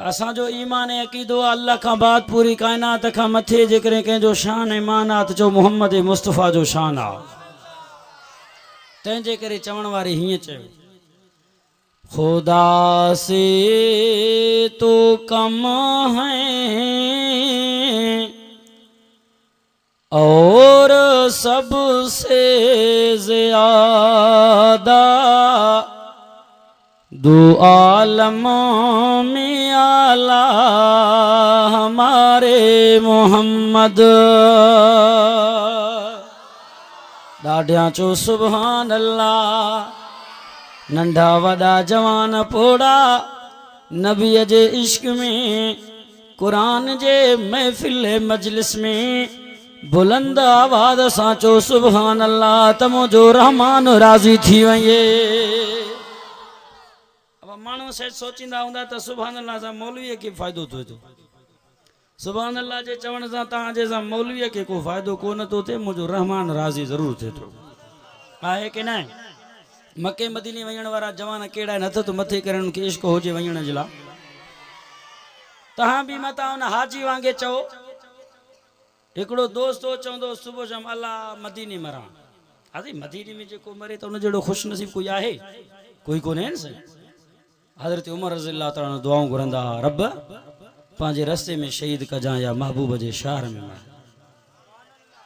असांजो ईमान ऐं अक़ीदो आहे अल्लाह खां बाद पूरी कायनात खां मथे जेकॾहिं कंहिंजो शान ऐं मानात जो मोहम्मद मुस्तफ़ा जो शान आहे। तंहिंजे करे चवण वारे हीअं चयो, खुदा से तो कम है और सबसे ज़्यादा दो आलमों में आला हमारे मोहम्मद। ॾाढियां चो सुभान अल्लाह। नंढा वॾा जवान पोड़ा नबीअ जे इश्क में कुरान जे महफ़िल मजलिस में बुलंद आवाज़ सां चो सुभान अल्लाह त मुंहिंजो रहमान राज़ी थी वञे। माण्हू सोचींदा हूंदा त सुभान अल्लाह सां मौलवीअ खे फ़ाइदो थिए थो। सुभान अल्लाह जे चवण सां तव्हांजे सां मौलवीअ खे को फ़ाइदो कोन थो थिए, मुंहिंजो रहमान राज़ी ज़रूरु थिए थो। आहे की न? मके मदीने वञण वारा जवान कहिड़ा आहिनि? हथ तो मथे करण खे इश्क हुजे वञण जे लाइ। तव्हां बि मता हुन हाजी वांगे चओ। हिकिड़ो दोस्त हो चवंदो सुबुह शाम अल्लाह मदीने मरां। अरे मदीने में जेको मरे त हुन जहिड़ो ख़ुशि नसीब कोई आहे? कोई कोन्हे न साईं। हज़रत उमर रज़ियल्लाहु ताला दुआऊं घुरंदा, रब पंहिंजे रस्ते में शहीद कजां या महबूब जे शहर में मर।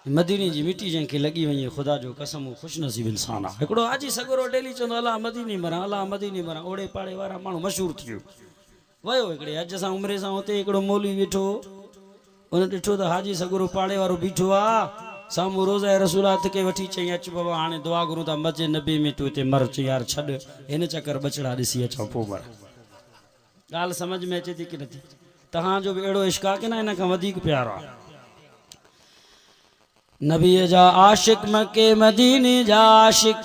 मदीने जी मिट्टी जंहिंखे लॻी वञे ख़ुदा जो कसम हू ख़ुशि नसीब इंसान आहे। हिकिड़ो हाजी सगोरो डेली चवंदो अल्लाह मदीने मरां, अल्लाह मदीने मरां। ओड़े पाड़े वारा माण्हू मशहूरु थी वियो। वियो हिकिड़े हज सां उमिरि सां हुते हिकिड़ो मौलवी वेठो, उन ॾिठो त हाजी सगोरो पाड़े वारो बीठो आहे, साम्हूं रोज़ा रसूलात खे वठी चई अच बाबा हाणे दुआ घुरूं था मस्जिद नबी में तूं हिते मर। चई यार छॾ हिन चकर बचड़ा ॾिसी अचूं पोइ मर। ॻाल्हि सम्झ में अचे थी की नथी? तव्हांजो बि अहिड़ो इश्क आहे की न हिन खां वधीक प्यारो आहे? नबीअ जा आशिक मके मदीने जा आशिक,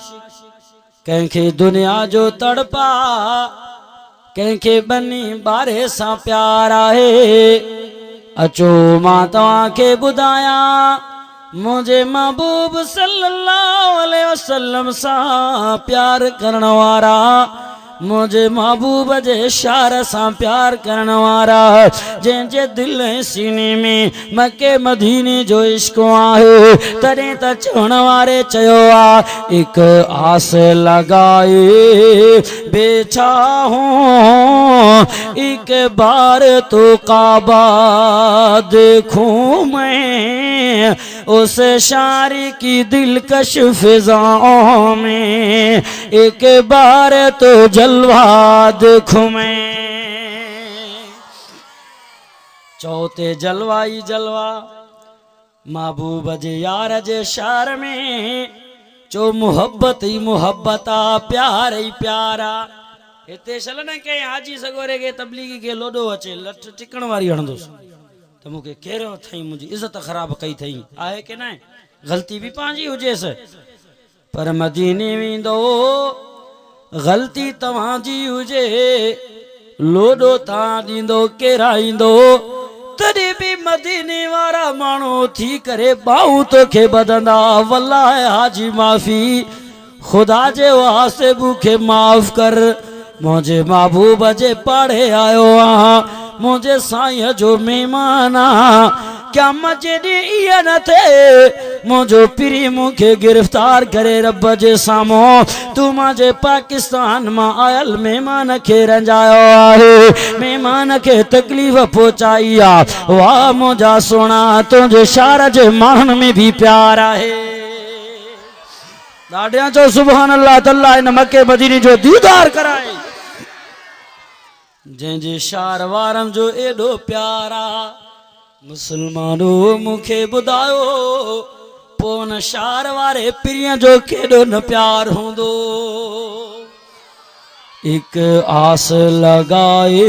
कंहिंखे दुनिया जो तड़पा, कंहिंखे बनी बारे सां प्यार आहे। अचो मां तव्हांखे ॿुधायां मुंहिंजे महबूब सल्लल्लाहु अलैहि वसल्लम सां प्यार करण वारा, मुझे महबूब जे शार सां प्यार करण वारा, जंहिंजे दिल ऐं सीने में मके मदीने जो इश्क आहे। तॾहिं त चवण वारे चयो आहे, एक आस लगाए बैठा हूं, एक बार तो काबा देखूं मैं, उस शारी की दिलकश फिजाओं में, एक बार तो जलवा देखूं मैं। चौथे जलवा ही जलवा महबूब जे यार जे शार में, चो मोहब्बत ही मोहब्बत आ, प्यार ही प्यारा। हिते छल न कई हाजी सगोरे के तबलीगी के लोडो अचे लठ टिकण वारी हणंदुसि त मूंखे कहिड़ो अथई मुंहिंजी इज़त ख़राब कई अथई। आहे की न? ग़लती भी पंहिंजी हुजेसि पर मदीने वेंदो ग़लती तव्हांजी हुजे, लोडो तव्हां ॾींदो केराईंदो, तॾहिं बि मदीने वारा माण्हू थी करे बाहूं तोखे ॿधंदा। वल्लाह हाजी माफ़ी, ख़ुदा जे वास्ते मूंखे माफ़ कर, मुंहिंजे महबूब जे पाड़े आयो आहियां, मुंहिंजे साईं जो महिमान आहियां। क्या मजे इहा न थिए मुंहिंजो पीरी मूंखे गिरफ़्तार करे रब जे साम्हूं तूं मुंहिंजे पाकिस्तान मां आयल महिमान खे रंजायो आहे, महिमान खे तकलीफ़ पहुचाई आहे। वाह मुंहिंजा सोना, तुंहिंजे शार जे माण्हुनि में बि प्यार आहे। ॾाढियां चओ सुभान अल्लाह। तल्ला इन मके मदीने जो दीदार कराए, जंहिंजे शार वारनि जो एॾो प्यार आहे। मुसलमानो मूंखे ॿुधायो पोइ उन शार वारे पीरीअ जो केॾो न प्यार हूंदो। एक आस लगाए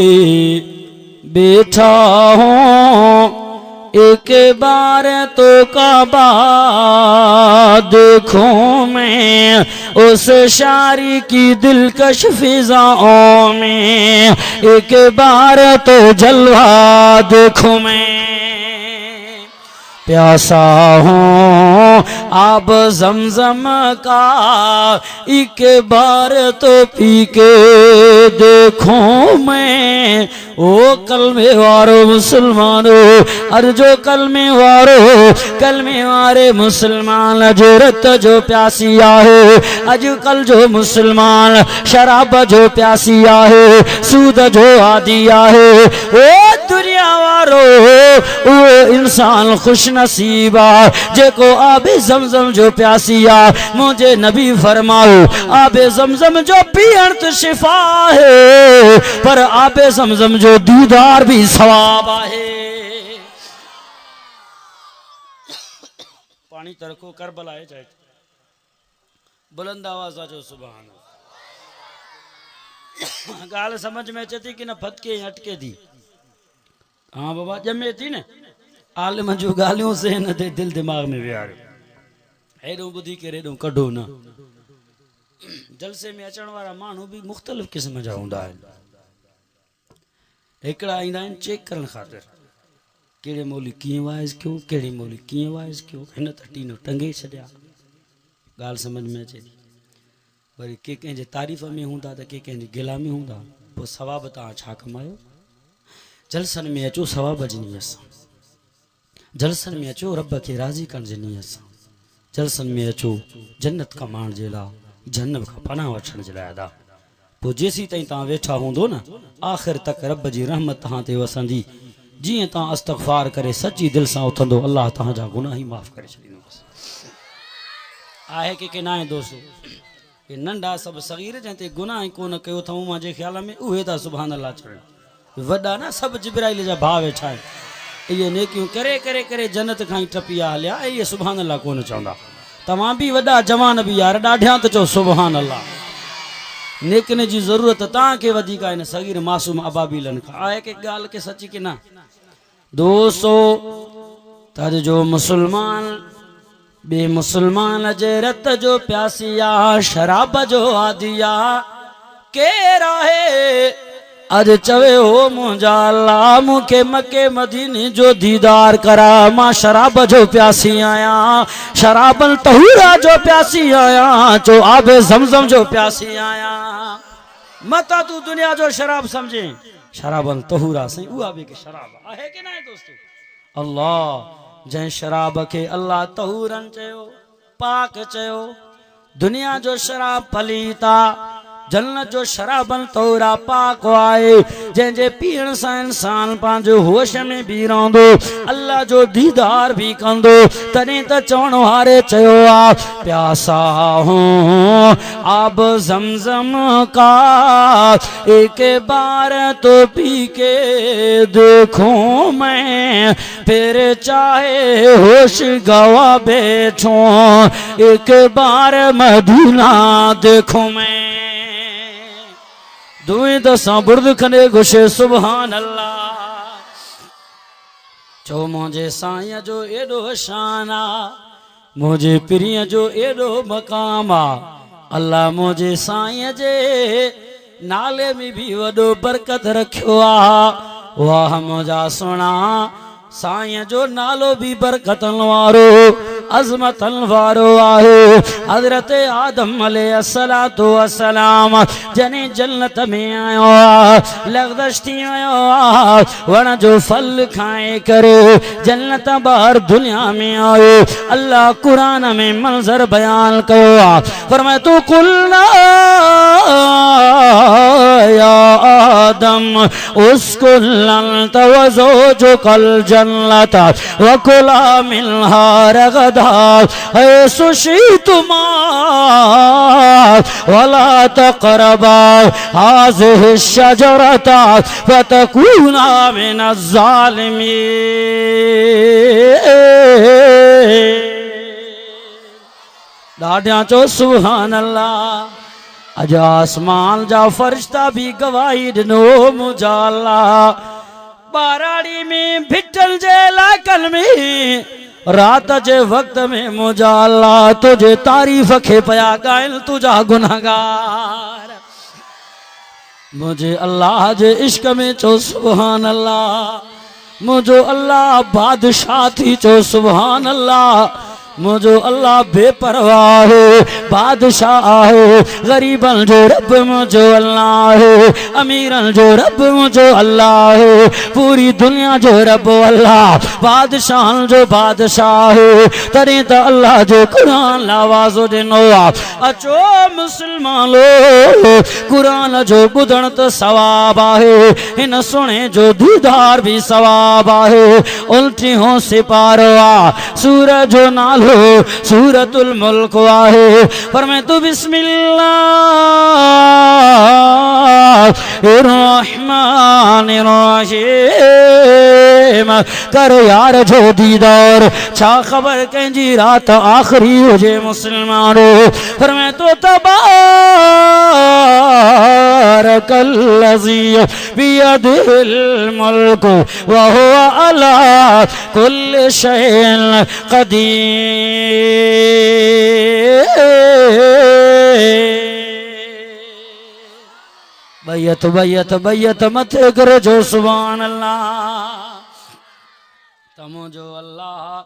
बैठा हूं, एक बार तो काबा देखूं मैं, उस शारी की दिलकश फिजाओं में, एक बार तो जलवा देखूं मैं। प्यासा हूँ आब जमजम का एक बार तो पी के देखो मैं। ओ कलमे वारो मुसलमानो, अर जो कलमे वारे मुसलमान जो रत जो प्यासी आहे। अजकल जो मुसलमान शराब जो प्यासी आहे, सूद जो आदि आहे। ओ दुनिया वारो वो इंसान खुश नसीबा जेको आबे जमजम जो प्यासी आ। मुझे नबी फरमाओ आबे जमजम जो पियण तो शिफा है, पर आबे जमजम जो दीदार भी सवाब आहे। पानी तरको करबला है जाए बुलंद आवाज जो सुभान। गाल समझ में अचे थी कि न फटके अटके थी। हाँ बाबा जमे थी न आलिम जो गालियों से न दे दिल दिमाग में विहार हेडो बुधी के रेडो कढो न। जलसे में अचण वाला मानू भी मुख्तलिफ किस्म जा हुंदा है। एकड़ा ईंदा आहिनि चेक करण खातिर केड़े मौली कीअं वाइज क्यों, केड़े मौली कीअं वाइज क्यों। हिन त टीनो टंगे छॾिया। गाल समझ में अचे थी। वरी के कंहिंजे तारीफ़ में हूंदा त के कंहिंजी गिलामी हूंदा। पोइ सवाब तव्हां छा कमायो। जलसन में अचो सवाब जी नीयत सां, जलसन में अचो रब खे राज़ी करण जी नीयत सां, जलसन में अचो जन्नत कमाइण जे लाइ, जन्नत खां पनाह वठण जे लाइ अदा। पोइ जेसीं ताईं तव्हां वेठा हूंदो न आख़िर तक रब जी रहमत तव्हां ते वसंदी। जीअं तव्हां इस्तग़फ़ार करे सची दिलि सां उथंदो अल्लाह तव्हांजा गुनाह ई माफ़ करे छॾींदो। आहे के न आहे दोस्तो ये नंढा सभु सगीर जंहिं ते गुनाह ई कोन कयो अथऊं मुंहिंजे ख़्याल में उहे था सुभान अल्लाह चढ़नि। वॾा न सभु जिब्राइल जा भाउ वेठा आहिनि। इहे नेकियूं करे करे करे जन्नत खां ई टपिया हलिया। इहे सुभान अल्लाह कोन चवंदा। तव्हां बि वॾा जवान बि यार ॾाढियां त चओ सुभान अल्लाह। नेकिन जी ज़रूरत तव्हांखे वधीक आहे न सगीर मासूम अबाबीलन खां। आहे के ॻाल्हि के सची की न दोस्तो। तज जो मुसलमान बे मुसलमान जे रत जो प्यासिया, शराब जो आदिया केर आहे। अज चवे हो मुंहिंजा अल्लाह मूंखे मके मदीने जो दीदार करा। मां शराब जो प्यासी आहियां, शराबल तहूरा जो प्यासी आहियां, चो आबे ज़मज़म जो प्यासी आहियां। मता तू दुनिया जो शराब समझे, शराबल तहूरा सही उहा बि के शराब आहे के न आहे दोस्तो। अल्लाह जंहिं शराब के अल्लाह तहूरन चयो, पाक चयो। दुनिया जो शराब पलीता, जन्नत जो शराबन तौरा पाक आए। जंहिंजे पीअण सां इंसान पंहिंजो होश में बि रहंदो, अल्लाह जो दीदार भी कंदो। तॾहिं त चवण वारे चयो आ प्यासा हूं आब ज़मज़म का एक बार तो पी के देखूं मैं, फिर चाहे होश गवा बैठूं एक बार मदीना देखूं मैं। दुई दसा बुर्द खने घुसे सुभान अल्लाह। चो मुझे साईं जो एडो शान आ, मुझे पिरीअ जो एडो मकाम आ। अल्लाह मुझे साईं जे नाले में भी वडो बरकत रखियो आ। वाह मुझा सुना साईं जो नालो भी बरकतन वारो अज़मतन वारो आहे। हज़रत आदम अलैहिस्सलातु वस्सलाम जने जन्नत में आयो आ, लग़्ज़श थी आयो आ, वण जो फल खाए करे जन्नत बाहर दुनिया में आयो। अल्लाह कुरान में मंजर बयान कयो आ, फरमाए तू कुलना या आदम उसकुल अंत व ज़ौजुकल जन्नत व कुला मिनहा रगदा ऐसु शीतुमा वला तक़रबा हाज़िहि शजरता फतकूना मिनज़ ज़ालिमीन। ॾाढियां चो सुभान अल्लाह। अज आसमान जा फरिश्ता भी गवाही ॾिनो मुंहिंजा अल्लाह। बाराड़ी में भिटल जे इलाइक़नि में रात जे वक्त में मुंहिंजा अल्लाह तुझे तारीफ़ खे पया ॻाइनि तुझा गुनहगार। मुझे अल्लाह जे इश्क में चो सुभान अल्लाह। मुझो अल्लाह बादशाह थी चो सुभान अल्लाह। मुझो अल्लाह बेपरवाह है, बादशाह है, गरीबन जो रब मुझो अल्लाह है, अमीरन जो रब मुझो अल्लाह है, पूरी दुनिया जो रब अल्लाह, बादशाह जो बादशाह है, तरी तो अल्लाह जो कुरान लावाजो दिनो। अचो मुसलमान लो कुरान जो बुधण तो सवाब है, इन सुने जो दीदार भी सवाब है। उल्टी हो सिपारो सूरज जो नालो सूरतुल मुल्क आहे, पर मैं तो बिस्मिल्लाह रहमानिर रहीम कर यार जो दीदार। छा खबर कंहिंजी रात आखिरी हुजे मुसलमानो, पर मैं तो तबारकल्लज़ी बियदिल मुल्क व हुवा अला कुल्लि शैइन क़दीर। बैयत बैयत बैयत मथे कर जो सुभान अल्लाह। तमो जो अल्लाह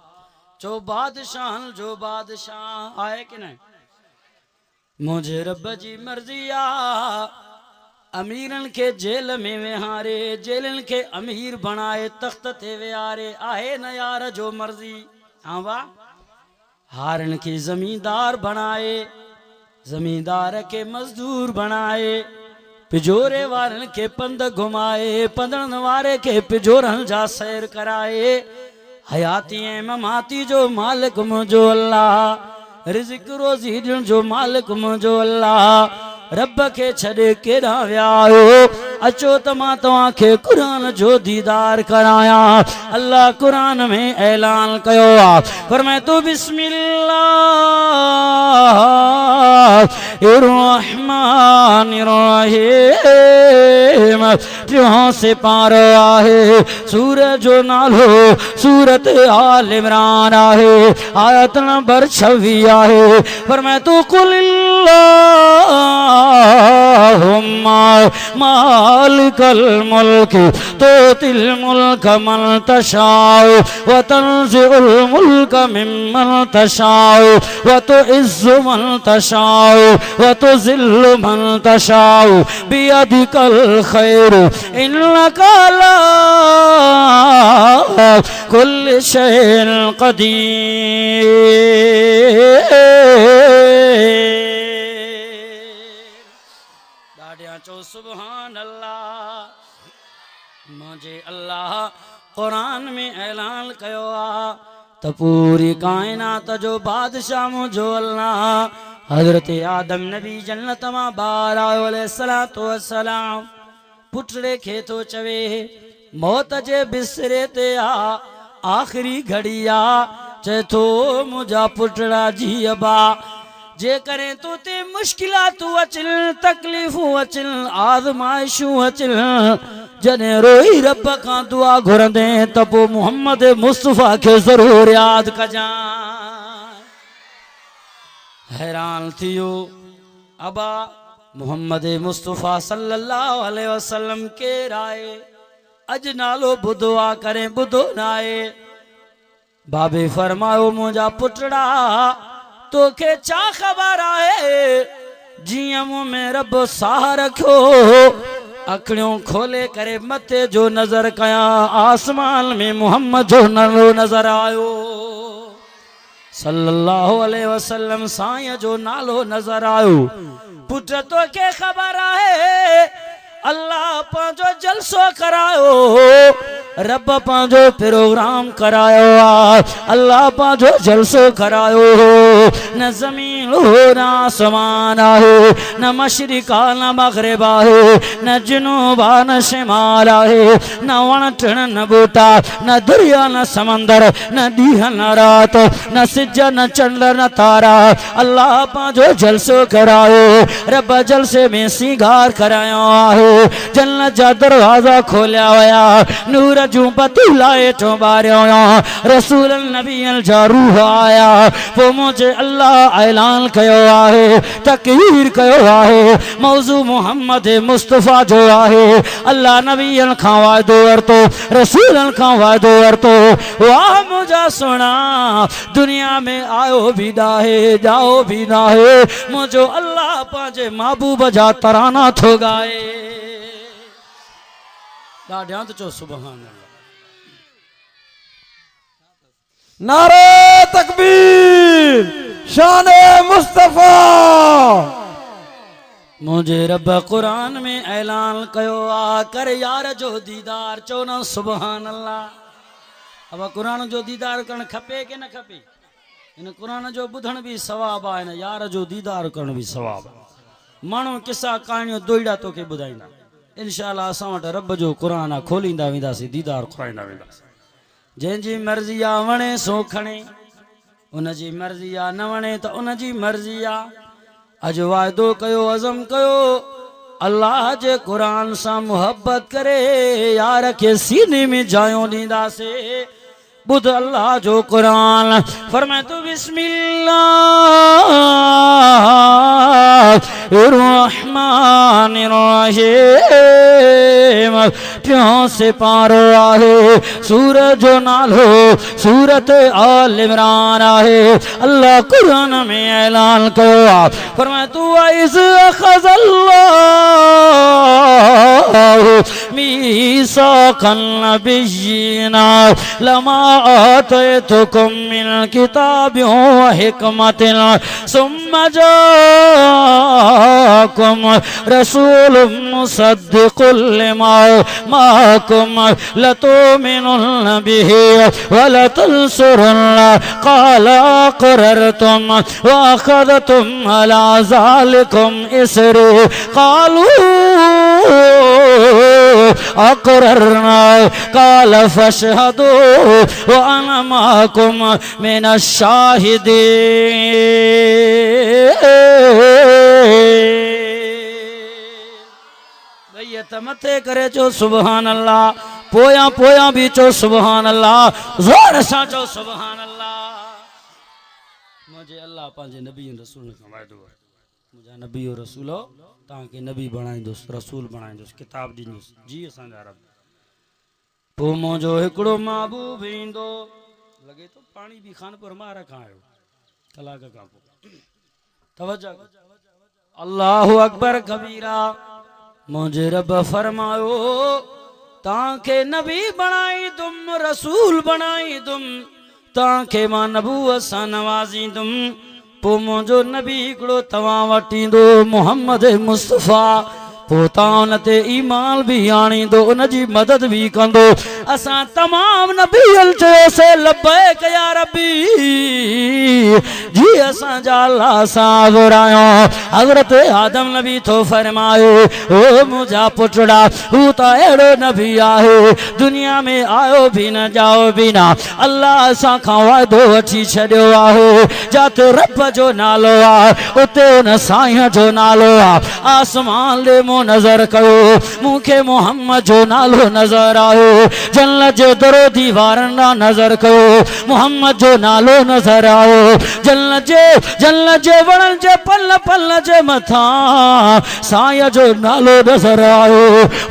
जो बादशाह जो बादशाह आए कि नहीं, मुझे रब जी मर्जी आ। अमीरन के जेल में विहारे, जेलन के अमीर बनाए, तख्त ते विहारे आहे न यार जो मर्जी। हाँ वाह, हारन की जमींदार बनाए, जमींदार के मजदूर बनाए, पिजोरे वारन के पंद घुमाए, पंदन वारे के पिजोरन जा सैर कराए। हयाती ममाती जो मालिक मुझो अल्लाह, रिज़्क़ रोज़ी जो मालिक मुझो अल्लाह। रब के छड़े केड़ा व्यायो, अचो त मां तव्हां खे कुरान जो दीदार कराया। अल्लाह कुरान में ऐलान कयो आ, पर मैं तो बिस्मिल्लाहिर रहमानिर रहीम टियों से पारो आहे। सूरज जो नालो सूरत आल इमरान आहे, आयत नंबर 26 आहे, पर मैं तो कुल्लाहुम्मा मालिकल मुल्क तुतिल मुल्क मन तशाउ व तंज़िउल मुल्क मिम्मन तशाउ व तुइज़्ज़ु मन तशाउ व तुज़िल्लु मन तशाउ बियदिकल खैर इन्नका अला कुल्लि शैइन क़दीर। चो सुभान अल्लाह। मुझे अल्लाह कुरान में ऐलान कयो आ, तो पूरी कायनात जो बादशाह मुझो अल्लाह। हजरत आदम नबी जन्नत मां बाहर आयो अलैहिस्सलातु वस्सलाम, पुटड़े खे तो चवे मौत जे बिस्तरे ते आ, आखिरी घड़ी आ, चए थो मुझा पुटड़ा जी अबा। जे करें तो ते मुश्किलातू अचल, तकलीफूं अचल, आज़माइशूं अचल, जने रोई रब का दुआ घुरंदे त पो मोहम्मद मुस्तफा के जरूर याद कजां। हैरान थियो अबा मोहम्मद मुस्तफा सल्लल्लाहु अलैहि वसल्लम के राय अज नालो बुधो आ करे बुधो नाए। बाबे फरमायो मुझा पुटड़ा तोखे चा खबर आहे, जियां मुंह में रब साह रखो, अखड़ियों खोले करे मथे जो नजर कया, आसमान में मोहम्मद जो नालो नजर आयो सल्लल्लाहु अलैहि वसल्लम। साईं जो नालो नजर आयो। पुट तोखे खबर आहे अल्लाह पांजो जलसो करायो, रब पांजो प्रोग्राम करायो आ, अल्लाह पांजो जलसो करायो। न जमीन हो न आसमान आहे, न मशरिका न मगरिबा है, न जुनूबा न शिमाल आहे, न वण टिण न बूटा, न दरिया न समंदर, न ॾींहं न रात, न सिज न चंड न तारा। अल्लाह पांजो जलसो करायो, रब जलसे में सिंगार करायो आहे। जन्नत जा दरवाजा खोलिया वया, नूर जू पतीलाए चो बारियो रसूल नबीअल जा रूह आया वो मुझे अल्लाह ऐलान कयो आहे तकरीर कयो आहे मौजू मोहम्मद मुस्तफा जो आहे अल्लाह नबीअल खां वादो वरतो रसूलन खां वादो वरतो वाह मुझा सुना दुनिया में आयो भी नाहे जाओ भी नाहे मुझो अल्लाह पांजे महबूब जा तराना थो गाए ॾाढियां त चओ सुभान अल्लाह नारे तकबीर शान मुस्तफा मुझे रब कुरान में ऐलान कयो आ कर यार जो दीदार चो न सुभान अल्लाह अब कुरान जो दीदार करण खपे के न खपे इन कुरान जो बुधण भी सवाब आहे न यार जो दीदार करण भी सवाब माण्हू किस्सा कहाणियूं दोइड़ा तोखे ॿुधाईंदा इंशाअल्लाह असां वटि रब जो कुरान आहे खोलींदा वेंदासीं दीदार खुराईंदा वेंदासीं जंहिंजी मर्ज़ी आहे वणे सो खणे उनजी मर्ज़ी आहे न वणे त उनजी मर्ज़ी आहे अॼु वाइदो कयो अज़म कयो अल्लाह जे कुरान सां मुहबत करे यार खे सीने में जायूं ॾींदासीं बुध अल्लाह जो कुरान फरमाए तो बिस्मिल्लाहिर्रहमानिर रहीम टियों से पारो आहे सूरत जो नालो सूरत आल इमरान आहे अल्लाह कुरान में ऐलान कयो आहे फरमाए तू इज़ अख़ज़ल्लाहु मीसाक़न नबिय्यिना लमा आतैतुकुम मिन किताबिन व हिकमतिन सुम्मा जाअकुम रसूलुम मुसद्दिकुल लिमा माअकुम लतुमिनुन बिहि व लतंसुरुन्नाह क़ाल अक़ररतुम व अख़ज़तुम अला ज़ालिकुम इसरी क़ालू अक़ररना क़ाल फशहदू व अना माकुम मिनश शाहिदीन त मथे करे चो सुभान अल्लाह पोया पोया भी चो सुभान अल्लाह जोर सां चो सुभान अल्लाह मुझे अल्लाह पंहिंजे नबी रसूल खां वाइदो आहे मुंहिंजा नबी रसूल तव्हांखे नबी बणाईंदुसि रसूल बणाईंदुसि किताब ॾींदुसि जी असांजा रब पोइ मुंहिंजो हिकिड़ो महबूब ईंदो लॻे थो पाणी बि खानपुर मां रखां आयो कलाक खां पोइ तवजो अल्लाहु अकबर कबीरा मुझे रब फरमायो ताके नबी बनाईंदुम रसूल बनाईंदुम ताके मां नबूवत सां नवाज़ींदुम पो मुंहिंजो नबी हिकिड़ो तव्हां वटि ईंदो मोहम्मद मुस्तफ़ा पोइ तव्हां उन ते ईमान बि आणींदो उनजी मदद बि कंदो असां तमामु नबीअल चयोसीं लब्बैक या रब्बी जी असांजा अल्लाह सां घुरायो हज़रत आदम नबी थो फरमाए ओ मुंहिंजा पुटड़ा हू त अहिड़ो नबी आहे दुनिया में आयो बि न जाओ बि न अल्लाह असां खां वाइदो वठी छॾियो आहे जिते रब जो नालो आहे उते उन साईं जो नालो आहे आसमान ॾे मूं नज़र कयो मूंखे मोहम्मद जो नालो नज़र आयो जन्नत जे दरो दीवारनि ॾांहुं नज़र कयो मोहम्मद जो नालो नज़र आयो जन्नत जे वणनि जे पल पल जे मथां साईं जो नालो नज़र आयो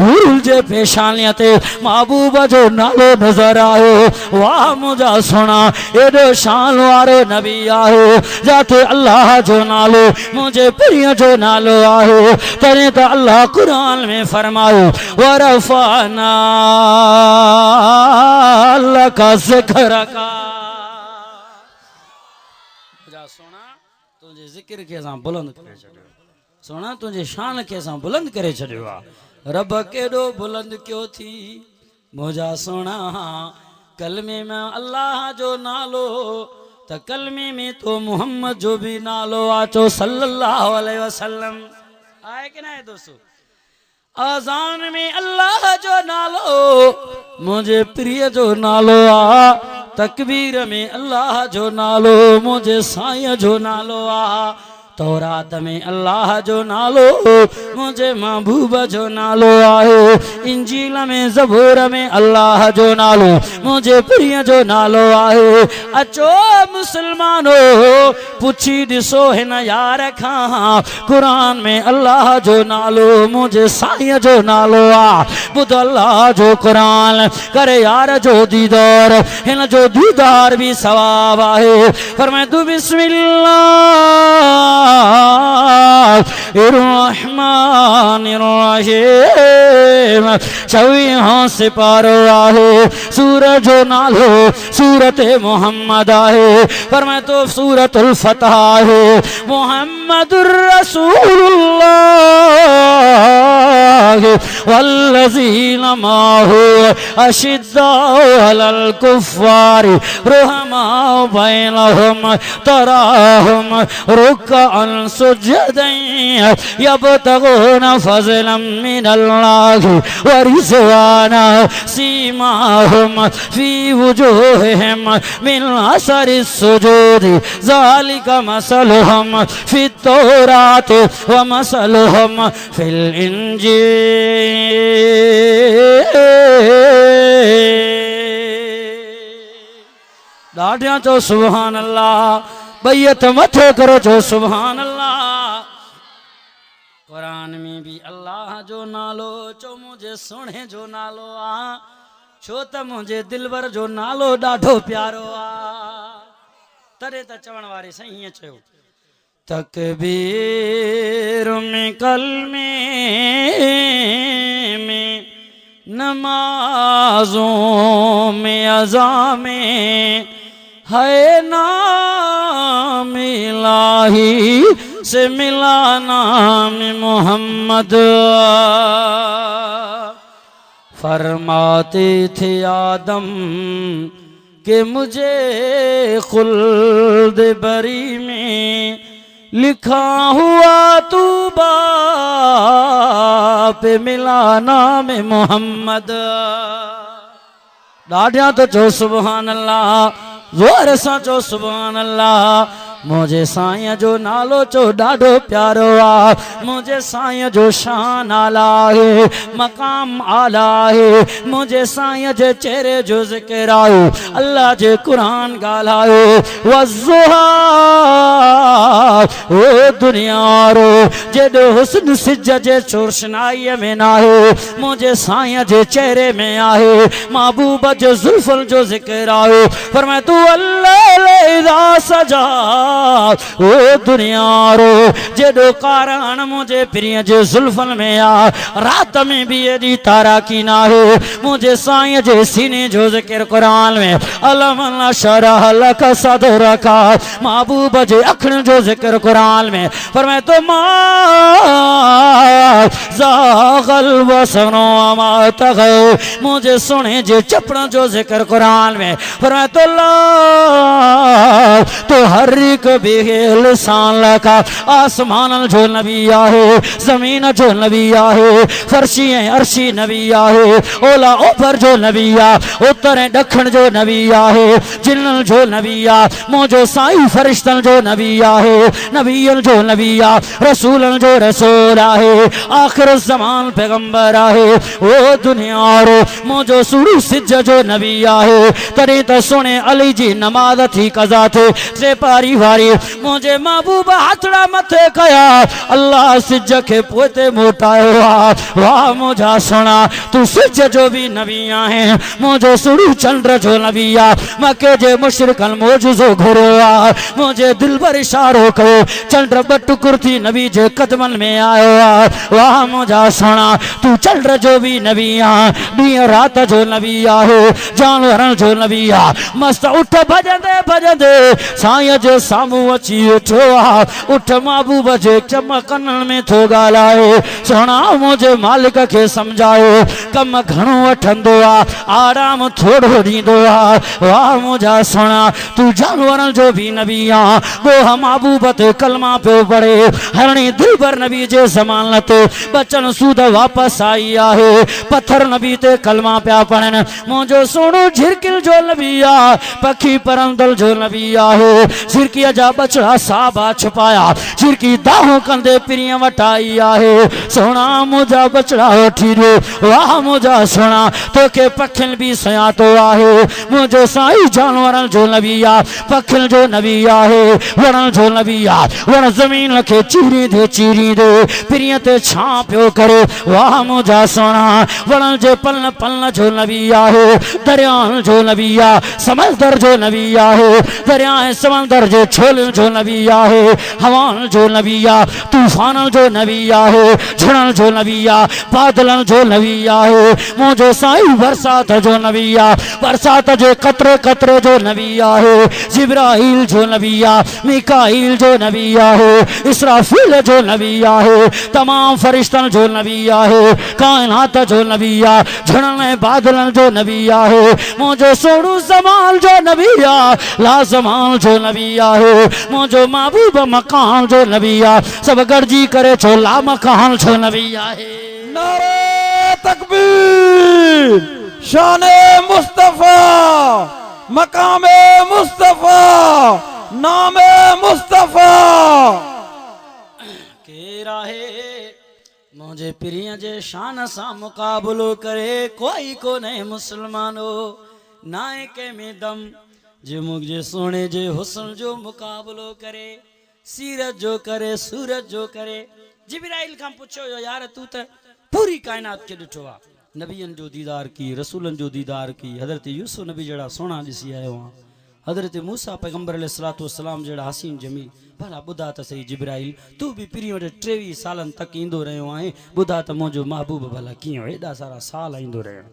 हुल जे पेशानीअ ते महबूब जो नालो नज़र आयो वाह मुंहिंजा सुणा एॾो शान वारो नबी आहे जिते अल्लाह जो नालो मुंहिंजे पीउ जो नालो आहे तॾहिं त अल्लाह कुरान में फरमायो वरफ़अना लका ज़िक्रका सोना तुंहिंजे ज़िक्र खे असां बुलंद करे छॾियो सोना तुंहिंजे शान खे असां बुलंद करे छॾियो आहे रब केॾो बुलंद कयो थी मुंहिंजा सोना कलमे में अल्लाह जो नालो त कलमे में तो मोहम्मद जो भी नालो आचो सल्लल्लाहु अलैहि वसल्लम आए कि ना है दोस्तों आजान में अल्लाह जो नालो मुझे प्रिय जो नालो आ तकबीर में अल्लाह जो नालो मुझे साईं जो नालो आ तौरात में अल्लाह जो नालो मुझे महबूब जो नालो आहे। इंजील में ज़बूर में अल्लाह जो नालो मुझे प्रिय जो नालो आहे। अचो मुसलमानो पुछी ॾिसो हिन यार खां कुरान में अल्लाह जो नालो मुझे साईं जो नालो आहे। ॿुध अल्लाह जो कुरान करे यार जो दीदार हिन जो दीदार भी सवाब आहे। फरमाए तू बिस्मिल्लाहिर्रहमानिर्रहीम 24 सिपारो आहे। सूरत जो नालो सूरत मोहम्मद आहे। फरमाए तो सूरतुल फतह आहे। मुहम्मदुर रसूलुल्लाह वल्लज़ीना माहू अशिद्दाउ अलल कुफ्फारि रुहमाउ बैनहुम तराहुम रुक्अन सुजदन यबतगूना फज़लन मिनल्लाहि व रिज़वाना सीमाहुम फी वुजूहिहिम मिन असरिस सुजूदि ज़ालिका मसलुहुम फित तौरात व मसलुहुम फिल इंजील। ॾाढियां चो सुभान अल्लाह। बैयत मथे करो चो सुभान अल्लाह। कुरान में भी अल्लाह जो नालो चो मुझे सुणे जो नालो आ। छो त मुझे दिलबर जो नालो ॾाढो प्यारो आ। तॾहिं त चवण वारे साईं हीअं चयो तकबीर में कलमे में नमाज़ों में अज़ा में है नाम इलाही से मिला नाम मोहम्मद। फरमाते थे आदम कि मुझे खुल्द बरी में लिखा हुआ तू बाप मिला नाम मोहम्मद। ॾाढियां तो चो सुभान अल्लाह। ज़ोर सां चो सुभान अल्लाह। मुझे साईं जो नालो चो ॾाढो प्यारो आ। मुझे साईं जो शान आला है मकाम आला है। मुझे साईं जे चेहरे जो ज़िक्र आयो अल्लाह जे कुरान ॻाल्हायो वज़ुहा ओ दुनिया रो जेॾो हुस्न सिज जे रोशनाईअ में न आहे मुझे साईं जे चेहरे में आहे। महबूब जे ज़ुल्फ़न जो ज़िक्र आयो फरमाए तू अल्लाह सजा ओ दुनिया रो जेॾो कारण मुझे प्रिय जे ज़ुल्फ़न में आ। रात में भी एॾी ताराकी न आहे। मुझे साईं जे सीने जो ज़िक्र कुरान में अलम नशरह लक सदरक महबूब जे अखियुनि जो ज़िक्र कुरान में फरमाए तो मा ज़ाग़ल बसरो मा तग़ौ मुझे सुणे जे चपण जो ज़िक्र कुरान में फरमाए तो ला तो हर एक लिसान लका आसमान जो नबी आहे ज़मीन जो नबी आहे फर्शी ऐं अर्शी नबी आहे ओला ओभर जो नबी आहे उत्तर ऐं ॾखण जो नबी आहे जिन्ननि जो नबी आहे मुंहिंजो साईं फरिश्तनि जो नबी आहे नबीअनि जो नबी आहे रसूलनि जो रसूल आहे आख़िर ज़मान पैगंबर आहे ओ दुनिया रो मुंहिंजो सुरू सिज जो नबी आहे। तॾहिं त सुणे अली जी नमाज़ थी कज़ा थे टे पारी वारी मुझे महबूब हथड़ा मथे कया अल्लाह सिज के पोते मोटायो आ। वाह मुझा सुना तू सिज जो भी नबी आहे मुझो सुरू चंद्र जो नबी आ मके जे मुशरिकन मोजज़ो घुरो आ मुझे दिल पर इशारो कयो चंद्र बटुकुर थी नबी जे कदमन में आयो आ। वाह मुझा सुना तू चंद्र जो भी नबी आ ॾींहुं रात जो नबी आहे जानवरन जो नबी आ। मस्त उठ भजंदे भजंदे साईं जे साम्हूं अची वेठो आ। उठ महबूब जे चमकन में थो ॻाल्हाए सुहिणा मुंहिंजे मालिक खे सम्झायो कम घणो वठंदो आ आराम थोड़ो ॾींदो आ। वाह मुंहिंजा सुहिणा तू जानवरनि जो भी नबी आ। ॻोह महबूब ते कलमा पियो पढ़े हरणी दिलबर नबी जे ज़मान ते बचन सूद वापसि आई आहे पत्थर नबी ते कलमा पिया पढ़नि मुंहिंजो सुहिणो झिरकिल जो नबी आ पखी परंदल जो नबी आहे झिरकी जा बछड़ा साबा छुपाया झिरकी दाहो कंदे पिरिया वटाई आहे सोना मुझा बछड़ा वठी ॾियो वाह मुझा सोना तोखे पखियुनि बि सयातो आहे मुझो साईं जानवरनि जो नबी आहे पखियुनि जो नबी आहे वणनि जो नबी आहे वण ज़मीन खे चीरींदे चीरींदे पिरिया ते छां पियो करे वाह मुझा सोना वणनि जे पल पल जो नबी आहे दरियाउनि जो नबी आहे समंदर जो नबी आहे दरिया ऐं समंदर जे छोलनि जो नबी आहे हवाउनि जो नबी आहे तूफ़ाननि जो नबी आहे झड़नि जो नबी आहे बादलनि जो नबी आहे मुंहिंजो साईं बरसात जो नबी आहे बरसात जे कतरे कतरे जो नबी आहे जिब्राईल जो नबी आहे मीकाईल जो नबी आहे इसराफील जो नबी आहे तमाम फरिश्तनि जो नबी आहे काइनात जो नबी आहे झड़नि ऐं बादलनि जो नबी आहे मुंहिंजो सोणू ज़माल जो नबी आहे लाज़माल जो नबी आहे मुंहिंजो महबूब मकान जो नबी आहे सभु गॾिजी करे छो ला मकान जो नबी आहे नारे तकबीर शाने मुस्तफा मकामे मुस्तफा नामे मुस्तफा केर आहे मुझे पिरिया जे शान सां मुक़ाबलो करे कोई कोन्हे मुसलमानो नाए के में दम जे मुझे सोने जे हुस्न जो मुक़ाबलो करे सीरत जो करे सूरत जो करे जिब्राइल खां पुछो यो यार तू त पूरी कायनात के ॾिठो आहे नबियनि जो दीदार की रसूलनि जो दीदार की हज़रत यूसुफ नबी जड़ा सोना ॾिसी आयो आहियां हज़रत मूसा पैगंबर अलैहिस्सलातु वस्सलाम जड़ा हसीन जमील भला ॿुधा त सही जिब्राइल तू बि पिरियों 23 सालनि तक ईंदो रहियो आहे ॿुधा त मुंहिंजो महबूब भला कीअं एॾा सारा साल ईंदो रहियो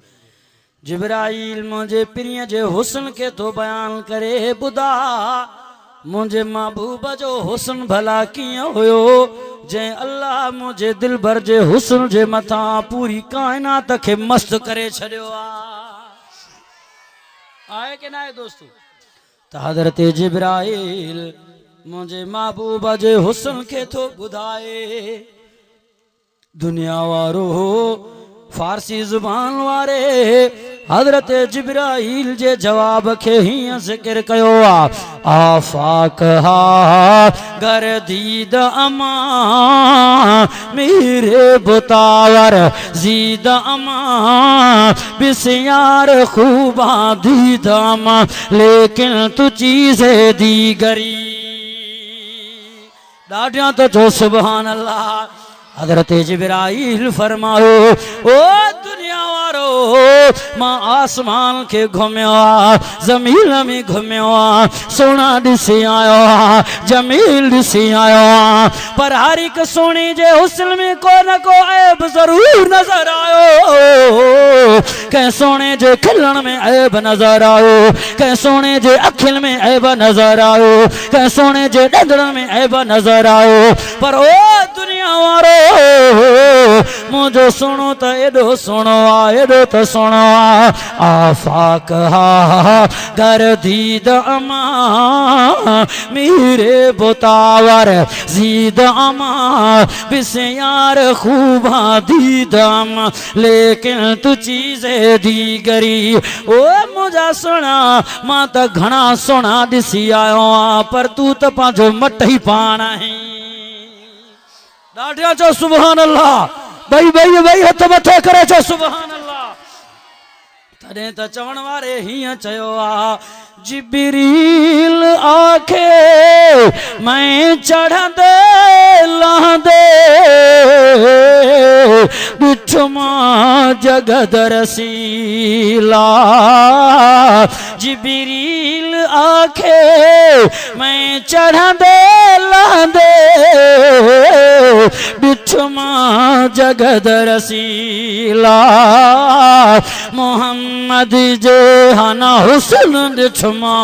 जिब्राइल मुझे पिरिया जे हुस्न के तो बयान करे ॿुधा मुझे महबूब जो हुस्न भला कीअं हुयो जंहिं अल्लाह मुझे दिल भर जे हुस्न जे मथां पूरी कायनात खे मस्त करे छॾियो आहे कि न आहे दोस्तो त हज़रत जिब्राइल मुझे महबूब जे हुस्न के तो ॿुधाए दुनिया वारो फारसी ज़ुबान वारे हज़रत जिब्राइल जे जवाब के हीअं ज़िक्र कयो आफाक हा गर्दीद अमा मेरे बुतावर जीद अमा बिस्यार खूबा दीद अमा लेकिन तू चीज़े दीगरी ॾाढियां तो जो सुभान अल्लाह हज़रत जिब्राइल फरमायो ओ दुनिया वारो मां आसमान के घुमियो ज़मीन में घुमियो सोना ॾिसी आयो जमील ॾिसी आयो पर हर हिकु सोने जे हुस्न में को न को ऐब ज़रूर नज़र आयो कंहिं सोने जे खिलण में ऐब नज़र आयो कंहिं सोने जे अखियुनि में ऐब नज़र आयो कंहिं सोने जे ॾंदड़नि में ऐब नज़र आयो पर ओ दुनिया वारो मुझो सुनो त एडो सुनो एडो त सुनो आफाक हा गर्दीद अमा मेरे बुतावर जीद अमा बिस्यार खूबा दीद अमा लेकिन तू चीज़े दीगरी ओ मुझा सुना मां त घणा सोना ॾिसी आयो पर तू त पंहिंजो मट ई पाण आहीं ॾाढिया चो सुभान अल्लाह भई हथ मथे करे चो सुभान अल्लाह तॾहिं त चवण वारे हीअं चयो जिब्रील आखे मैं चढ़ंदे लहंदे ॾिठुमा जगत रसीला जिब्रील आखे मैं चढ़ंदे लहंदे ॾिठुमा जगत रसीला मोहम्मद जे हना हुस्न ॾिठुमा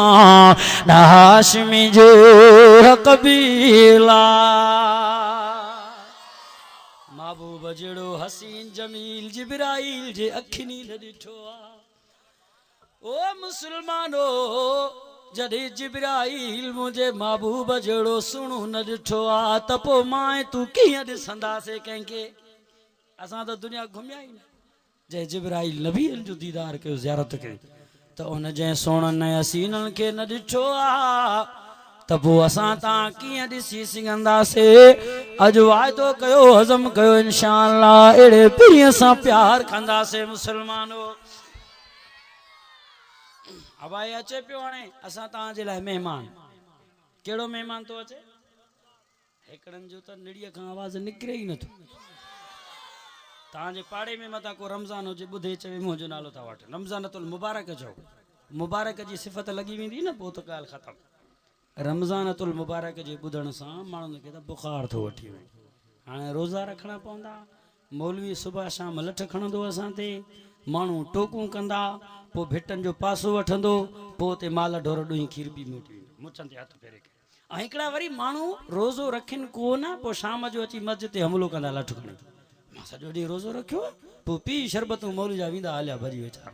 हाशमी जे कबीला महबूब जहिड़ो हसीन जमील जिब्राइल जे अखियुनि न ॾिठो ओ मुसलमानो जॾहिं जिब्राइल मुंहिंजे महबूब जहिड़ो सुहिणो न ॾिठो त पोइ मां तूं कीअं ॾिसंदासीं कंहिंखे असां त दुनिया घुमिया ई न जंहिं जिब्राइल नबीअनि जो दीदार कयो ज़ियारत कई तो उन जे सोणनि हसीननि खे न ॾिठो आहे त पोइ असां तव्हां कीअं ॾिसी सघंदासीं। अॼु वाइदो कयो, हज़म कयो, इंशाअल्लाह अहिड़े पीअ सां प्यार कंदासीं मुस्लमानो। हवाई अचे पियो हाणे असां तव्हांजे लाइ महिमान। कहिड़ो महिमान थो अचे? हिकिड़नि जो त निड़ीअ खां आवाज़ निकिरे ई नथो। तव्हांजे पाड़े में मथां को रमज़ान हुजे ॿुधे चवे मुंहिंजो नालो था वठो, रमज़ानतुल मुबारक चओ, मुबारक जी सिफ़त लॻी वेंदी न पोइ त ॻाल्हि ख़तमु। रमज़ानतुल मुबारक जे ॿुधण सां माण्हुनि खे त बुख़ार थो वठी वञे। हाणे रोज़ा रखणा पवंदा, मौलवी सुबुह शाम लठ खणंदो असां ते, माण्हू टोकूं कंदा, पोइ भिटनि जो पासो वठंदो, पोइ उते माल ढोर ॾुही खीर पी मोटी वेंदो, मुछनि ते हथु फेरे करे। ऐं हिकिड़ा वरी माण्हू रोज़ो रखनि कोन, पोइ शाम जो अची मस्जिद ते हमलो कंदा लठ खणी। मां सॼो ॾींहुं रोज़ो रखियो, पोइ पी शरबतूं मौलवी जा वेंदा हलिया भॼी वेचारा।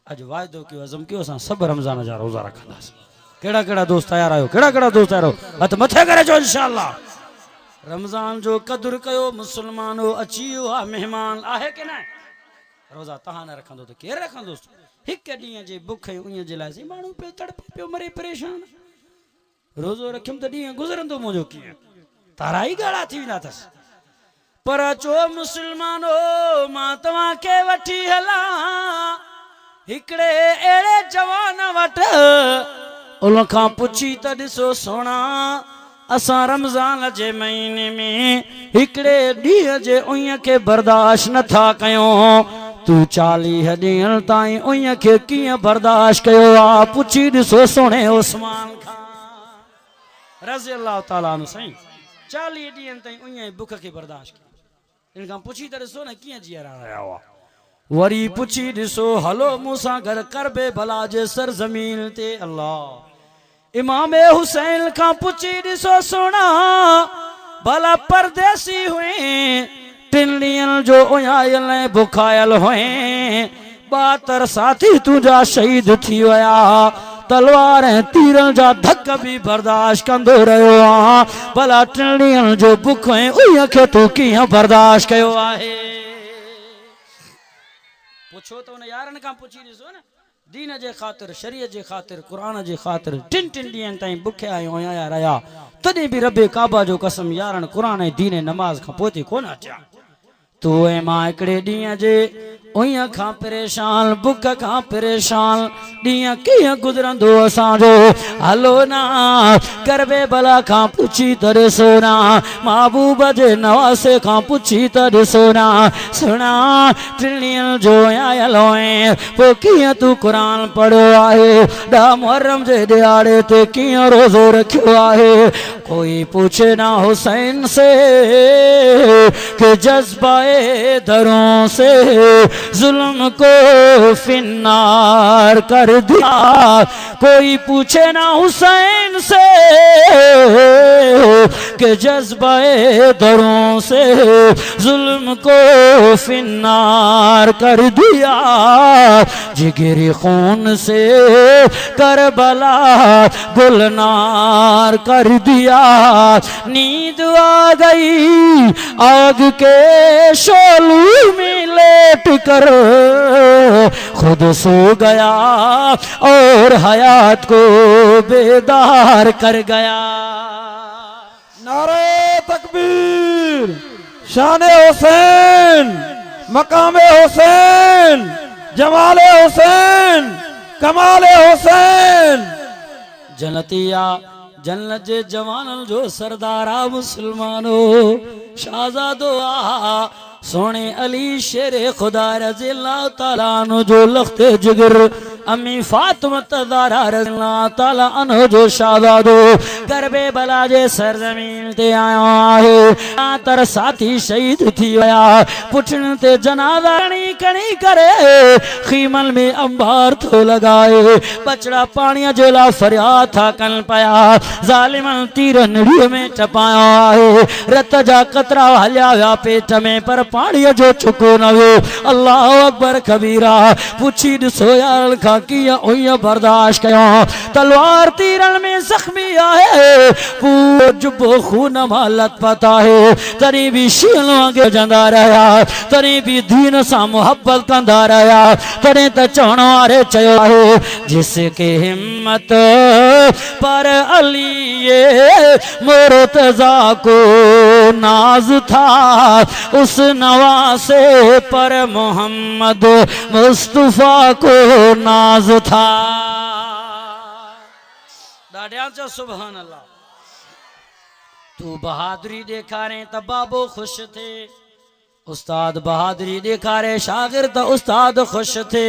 अॼु वाइदो कयो, अज़म कयो, असां सभु रमज़ान जा रोज़ा रखंदासीं। कहिड़ा कहिड़ा दोस्त तयार आहियो? कहिड़ा कहिड़ा दोस्त आहियो? हथ मथे करे चओ इंशाअल्लाह। रमज़ान जो क़दुरु कयो मुस्लमानो, अची वियो आहे महिमान, आहे की न? रोज़ा तव्हां न रखंदो त केरु रखंदोसि? हिकु ॾींहं जे बुख उन जे लाइ माण्हू पियो तड़पे पियो मरे परेशान। रोज़ो रखियुमि त ॾींहं गुज़रंदो मुंहिंजो कीअं? तारा ई ॻाढ़ा थी वेंदा अथसि। पर अचो मुस्लमानो, मां तव्हांखे वठी हलां हिकिड़े अहिड़े जवान वटि, उन खां पुछी त ॾिसो सोना, असां रमज़ान जे महीने में हिकिड़े ॾींहं जे उईअ खे बर्दाश्त नथा कयूं, तूं 40 ॾींहंनि ताईं उईअ खे कीअं बर्दाश्त कयो आहे? पुछी ॾिसो सोणे उस्मान खां रज़ी अल्लाह ताला अन्हु। साईं 40 ॾींहंनि ताईं उईअं बुख खे बर्दाश्त कयो, इन खां पुछी त ॾिसो न कीअं जीअरा रहिया हुआ। वरी पुछी ॾिसो, हलो मूंसां गॾु करबे भला जे सरज़मीन ते। अल्लाह इमाम हुसैन खां पुछी ॾिसो सोना, भला परदेसी हुए 3 ॾींहंनि जो उयायल ऐं बुखायल हुए, 72 साथी तुंहिंजा शहीद थी विया, तलवार ऐं तीरनि जा धक बि बर्दाश्त कंदो रहियो आहे, भला 3 ॾींहंनि जो बुख ऐं उईअ खे तूं कीअं बर्दाश्त कयो आहे? पुछो त उन यारनि खां पुछी ॾिसो न, दीन जे ख़ातिर, शरीयत जे ख़ातिर, क़ुरान जे ख़ातिर 3 ॾींहंनि ताईं बुखिया ऐं उया रहिया, तॾहिं बि रबे काबा जो कसम यारनि क़ुरान ऐं दीन नमाज़ खां पोइ कोन अचिया। तू ऐं मां हिकिड़े ॾींहं जे उईअ खां परेशान, बुख खां परेशान, ॾींहं कीअं गुज़रंदो असांजो? हलो ना करबे भला खां पुछी त ॾिसो ना, महबूब जे नवासे खां पुछी त ॾिसो ना, सुना 3 ॾींहंनि जो आयल हुए, पोइ कीअं तूं क़ुरान पढ़ियो आहे? ॾह मुहर्रम जे ॾियारे ते कीअं रोज़ो रखियो आहे? कोई पूछे ना हुसैन से कि जज्बाए दरों से जुल्म को फिन्नार कर दिया, कोई पूछे ना हुसैन से कि जज्बाए दरों से जुल्म को फिन्नार कर दिया, जिगरी खून से करबला गुलनार कर दिया, नींद आ गई आग के शोलू में लेट कर, खुद सो गया और हयात को बेदार कर गया। नारे तकबीर, शान हुसैन, मकाम हुसैन, जमाल हुसैन, कमाल हुसैन। जन्नतिया जन्नत जे जवाननि जो सरदार आ मुसलमानो, शाहज़ादो आ सोने अली शेर खुदा रज़ी अल्लाह ताला अन्हु जो लख्ते जिगर, अम्मी फातिमा ज़हरा रज़ी अल्लाह ताला अन्हु जो शाहज़ादो करबे भला जे सरज़मीन ते आयो आहे। तर साथी शहीद थी विया, पुठिन ते जनाज़ा खणी करे खीमल में अंबार थो लॻाए, बचड़ा पाणीअ जे लाइ फरियाद था कनि पिया, ज़ालिमनि तीर निड़ीअ में टपाया आहे, रत जा कतरा हलिया विया पेट में, पर पाणीअ जो चुको न वियो। अल्लाह अकबर कबीरा, पुछी ॾिसो यारनि खां सां कीअं उईअं बर्दाश्त कयो तलवार तीरन में जख्मी आहे पूरो जुबो खून मां लथपथ आहे तॾहिं बि शील वांगुरु जंदा रहिया तॾहिं बि दीन सां मुहब्बत कंदा रहिया तॾहिं त चवण वारे चयो आहे जिसके हिम्मत पर अली मुर्तजा को नाज था उस नवासे पर मोहम्मद मुस्तफा को नाज था। ॾाढियां सुभान अल्लाह। तू बहादुरी ॾेखारे त बाबो खुश थे उस्ताद बहादुरी ॾेखारे शागिर्द उस्ताद खुश थे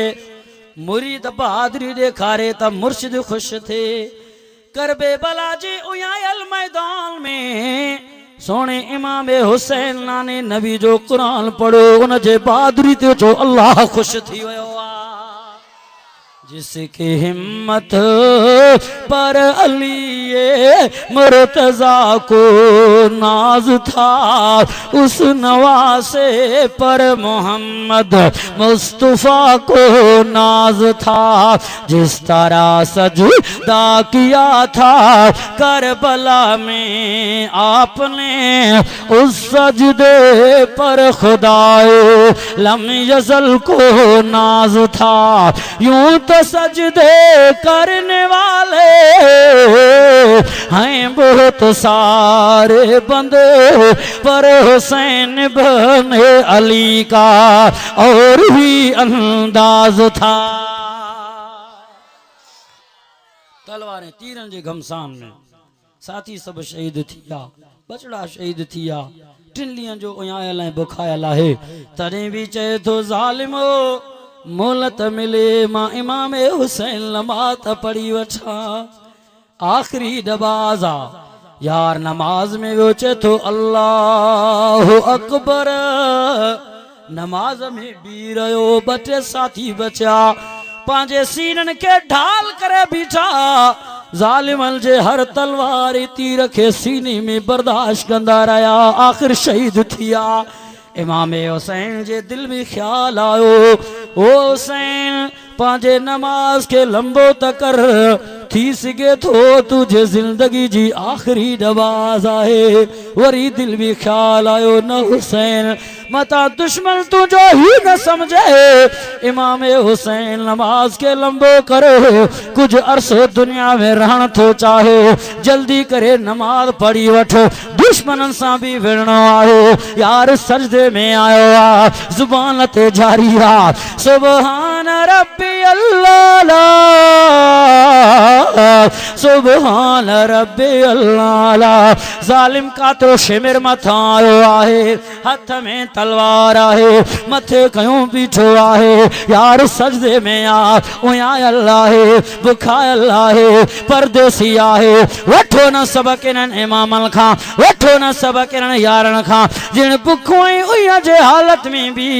मुरीद बहादुरी ॾेखारे त मुर्शिद खुश थे करबे बला जे उयायल मैदान में सोने इमाम हुसैन नाने नबी जो कुरान पढ़ो उन जे बहादुरी ते जो अल्लाह खुश थी वियो आ। जिसकी हिम्मत पर अली मुर्तजा को नाज था उस नवासे पर मोहम्मद मुस्तफा को नाज था। जिस तरह सजदा किया था करबला में आपने उस सजदे पर खुदाए लम यज़ल को नाज था। यूं तो सजदे करने वाले हैं बहुत सारे बंदे पर हुसैन बने अली का और भी अंदाज था। तलवारें तीरन जे घमसान में साथी सब शहीद थिया बचड़ा शहीद थिया टिल्लियन जो उयायल ऐं बुखायल आहे तॾहिं बि चए थो ज़ालिमो मोहलत मिले मां इमाम हुसैन नमाज़ पढ़ी वठा आखिरी नमाज़ आ यार नमाज में वो चेतो अल्लाह अकबर नमाज में बी रयो बटे साथी बचा पांजे सीनन के ढाल करे बीठा जालिमन जे हर तलवार तीर के सीने में बर्दाश्त कंदा रहा आखिर शहीद थिया। इमाम हुसैन जे दिल में ख्याल आयो ओ हुसैन पांजे नमाज के लंबो तकर थी सके तो तुझे जिंदगी जी आखिरी नमाज आहे। वरी दिल में ख्याल आयो न हुसैन मता दुश्मन तुझो ही न समझे इमाम हुसैन नमाज के लंबो करे कुछ अरसो दुनिया में रहन थो चाहे जल्दी करे नमाज पढ़ी वठो दुश्मनन सां भी विढ़णो आहे यार सजदे में आयो आ जुबान ते जारी आ सुभान रब्बी अल्लाह सुभान रब्बी अल्लाह। जालिम का तो शिमिर मथा आयो आहे हथ में तलवार आहे मथे कयूं बीठो आहे यार सजदे में आ उया अल्लाह बुखायल आहे परदेसी आहे वठो न सबक इन्हनि इमामन खां वठो न सबक इन्हनि यारन खां जिन बुखो ऐं उया जे हालत में भी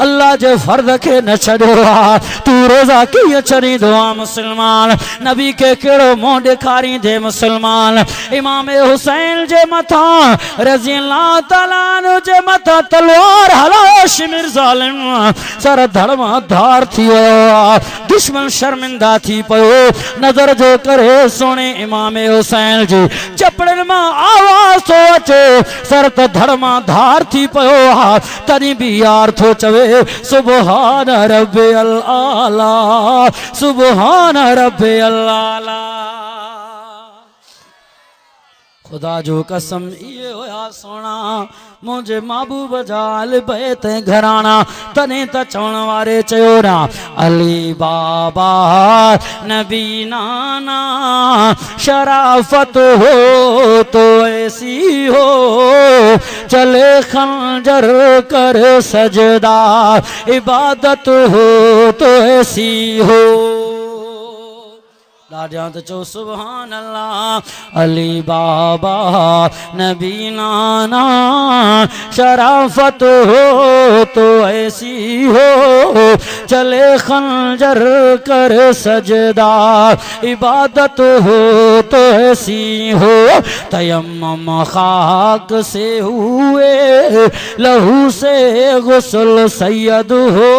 अल्लाह जे फर्द के न छॾियो आ। तू रोज़ा कीअं छॾींदो आ मुसलमान नबी के कहिड़ो मुंहुं ॾेखारींदे मुसलमान इमाम हुसैन जे मथा रज़ी अल्लाह ताला अन्हु जे मथा तलवार हलायो शिमिर ज़ालिम सर धड़ मां धार थी वियो आ दुश्मन शर्मिंदा थी पियो नज़र जो करे सोने इमाम हुसैन जी चपड़नि मां आवाज़ थो अचे सर त धड़ मां धार थी पियो आ तॾहिं बि यार थो चवे सुभान रब्बियल आला सुभान रब्बियल आला। खुदा जो कसम ये होया सोना मुझे महबूब जाल बैत घराना तने त चवण वारे चयो ना अली बाबा नबी नाना शराफत हो तो ऐसी हो चले खंजर कर सजदा इबादत हो तो ऐसी हो। लाॾियां त चओ सुभान अल्लाह। अली बाबा नबी नाना शराफत हो तो ऐसी हो, चले खंजर कर सजदा, इबादत हो तो ऐसी हो, तयम्मम खाक से हुए लहू से गुस्ल सैयद हो,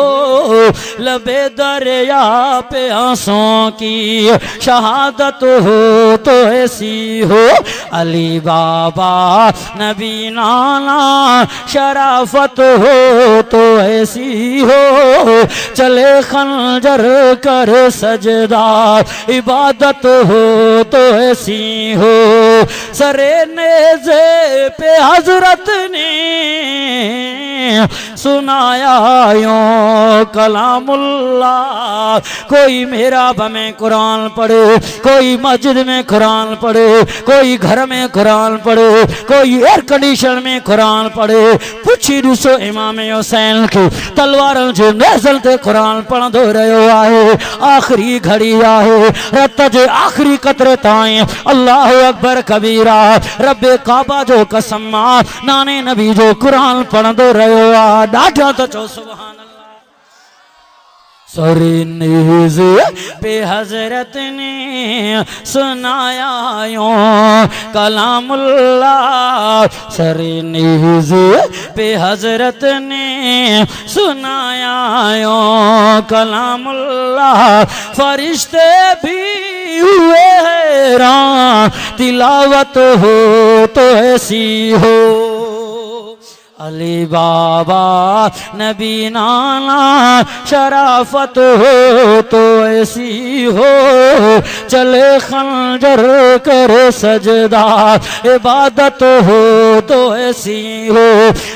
लबे दरिया पे आंसुओं की शहादत हो तो ऐसी हो। अली बाबा नबी नाना शराफत हो तो ऐसी हो, चले खंजर कर सजदा, इबादत हो तो ऐसी हो। सरे नेज़े पे हजरत ने सुनाया यूं कलामुल्लाह, कोई मेहराब में कुरान पढ़े, कोई मस्जिद में कुरान पढ़े, कोई घर में कुरान पढ़े, कोई एयर कंडीशन में कुरान पढ़े। पुछी ॾिसो इमाम हुसैन खे तलवारनि जे नेज़ल ते कुरान पढ़ंदो रहियो आहे। आख़िरी घड़ी आहे, रत जे आख़िरी क़तरे ताईं अल्लाहु अकबर कबीरा, रब्बे काबा जो कसम आ, नाने नबी जो कुरान पढ़ंदो रहियो आहे। ॾाढा त चओ सुभान अल्लाह। सरे नेज़े पे हजरत ने सुनाया यूं कलामुल्लाह, सरे नेज़े पे हजरत ने सुनाया यूं कलामुल्लाह, फरिश्ते भी हुए हैरान, तिलावत हो तो ऐसी हो। अली बाबा नबी नाना शराफत हो तो ऐसी हो, चले खंजर कर सजदा, इबादत हो तो ऐसी हो।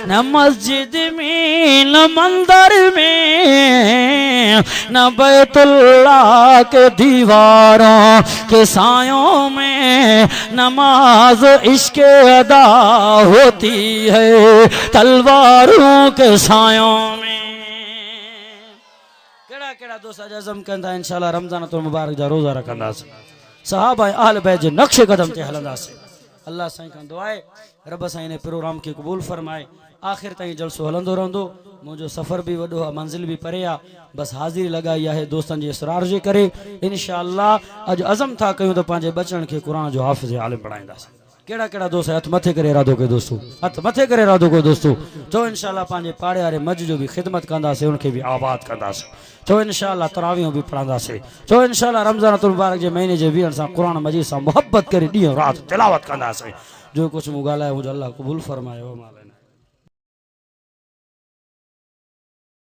न मस्जिद में न मंदिर में न बैतुल्लाह के दीवारों के सायों में नमाज इश्क अदा होती है, तलवारों के सायों में। केड़ा केड़ा दोस्त अज़म कंदा इंशाअल्लाह रमजान तो मुबारक जा रोजा रखंदास, सहाबा अहल बैत जे नक्शे कदम ते हलंदास। अल्लाह साईं खां दुआ आहे रब साईं ने प्रोग्राम खे क़बूल फरमाए, आख़िर ताईं जलसो हलंदो रहंदो। मुंहिंजो सफ़र भी वॾो आहे, मंज़िल भी परे आहे, बस हाज़िरी लगाई आहे दोस्तनि जे इसरार जे करे। इंशाअल्लाह अॼु अज़म था कयूं त पंहिंजे बचनि खे क़ुरान जो हाफ़िज़ आलिम बणाईंदासीं। केड़ा केड़ा दोस्त हथ मथे करे इरादो कयो दोस्तों, हथ मथे करे इरादो कयो दोस्तों। चो इंशाअल्लाह पंहिंजे पाड़े वारे मज जो भी ख़िदमत कंदासीं, उनखे भी आबाद कंदासीं। चो इंशाअल्लाह तरावियूं भी पढ़ंदासीं। चो इंशाअल्लाह रमज़ानुल मुबारक जे महीने जे विहण सां क़ुरान मजीद सां मोहब्बत करे ॾींहुं राति तिलावत कंदासीं। जो कुछ मूं ॻाल्हायो मुंहिंजो अल्लाह क़बूल फरमायो।